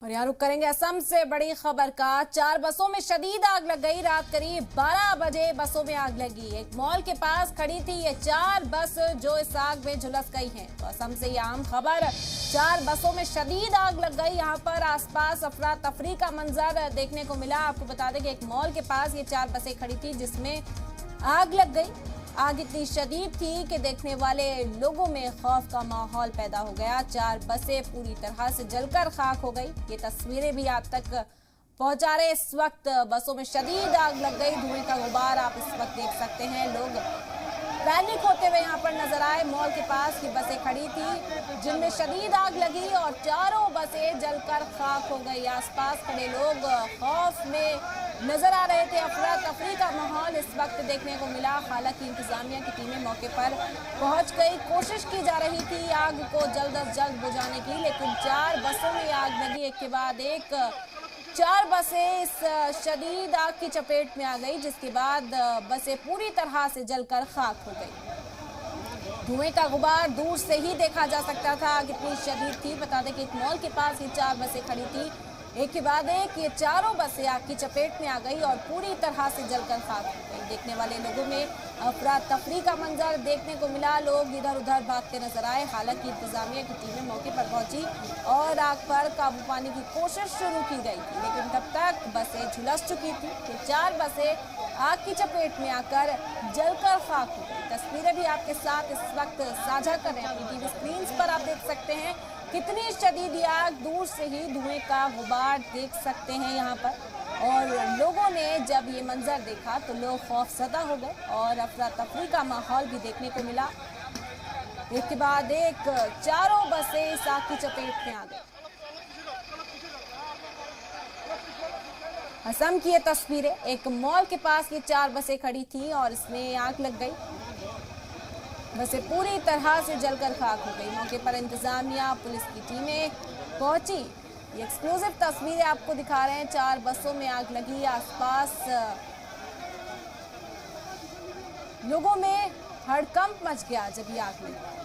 और यहाँ रुक करेंगे असम से बड़ी खबर का। 4 बसों में शदीद आग लग गई। रात करीब 12 बजे बसों में आग लगी। एक मॉल के पास खड़ी थी ये 4 बस जो इस आग में झुलस गई हैं। तो असम से ये आम खबर। 4 बसों में शदीद आग लग गई। यहाँ पर आसपास अफरा तफरी का मंजर देखने को मिला। आपको बता दें कि एक मॉल के पास ये 4 बसें खड़ी थी जिसमें आग लग गई। आग इतनी शदीद थी कि देखने वाले लोगों में खौफ का माहौल पैदा हो गया। 4 बसें पूरी तरह से जलकर खाक हो गई। ये तस्वीरें भी आप तक पहुंचा रहे। इस वक्त बसों में शदीद आग लग गई। धुएं का गुबार आप इस वक्त देख सकते हैं। लोग पैनिक होते हुए यहाँ पर नजर आए। मॉल के पास की बसें खड़ी थी जिनमें शदीद आग लगी और चारों बसें जलकर खाक हो गई। आसपास खड़े लोग खौफ में नजर आ रहे थे। अफरा तफरी का माहौल इस वक्त देखने को मिला। हालांकि इंतजामिया की टीमें मौके पर पहुंच गई। कोशिश की जा रही थी आग को जल्द अज जल्द बुझाने की, लेकिन 4 बसों में आग लगी। एक के बाद एक 4 बसें इस शदीद आग की चपेट में आ गई, जिसके बाद बसें पूरी तरह से जलकर खाक हो गई। धुएं का गुबार दूर से ही देखा जा सकता था। आग इतनी शदीद थी। बता दें कि एक मॉल के पास ये 4 बसें खड़ी थी। एक के बाद एक ये चारों बसें आग की चपेट में आ गई और पूरी तरह से जलकर खाक हो गई। देखने वाले लोगों में अफरा तफरी का मंजर देखने को मिला। लोग इधर उधर भागते नजर आए। हालांकि इंतजामिया की टीमें मौके पर पहुंची और आग पर काबू पाने की कोशिश शुरू की गई थी, लेकिन तब तक बसें झुलस चुकी थी। ये 4 बसें आग की चपेट में आकर जलकर खाक हो गई। तस्वीरें भी आपके साथ इस वक्त साझा कर रहे हैं। अपनी टीवी स्क्रीन पर आप देख सकते हैं कितनी शदीद आग। दूर से ही धुएं का गुबार देख सकते हैं यहाँ पर। और लोगों ने जब ये मंजर देखा तो लोग खौफजदा हो गए और अफरा तफरी का माहौल भी देखने को मिला। एक के बाद एक चारों बसें इस आग की चपेट में आ गई। असम की ये तस्वीरें। एक मॉल के पास ये 4 बसें खड़ी थी और इसमें आग लग गई। बसें पूरी तरह से जलकर खाक हो गई। मौके पर इंतजामिया पुलिस की टीमें पहुंची। ये एक्सक्लूसिव तस्वीरें आपको दिखा रहे हैं। 4 बसों में आग लगी। आसपास लोगों में हड़कंप मच गया जब ये आग लगी।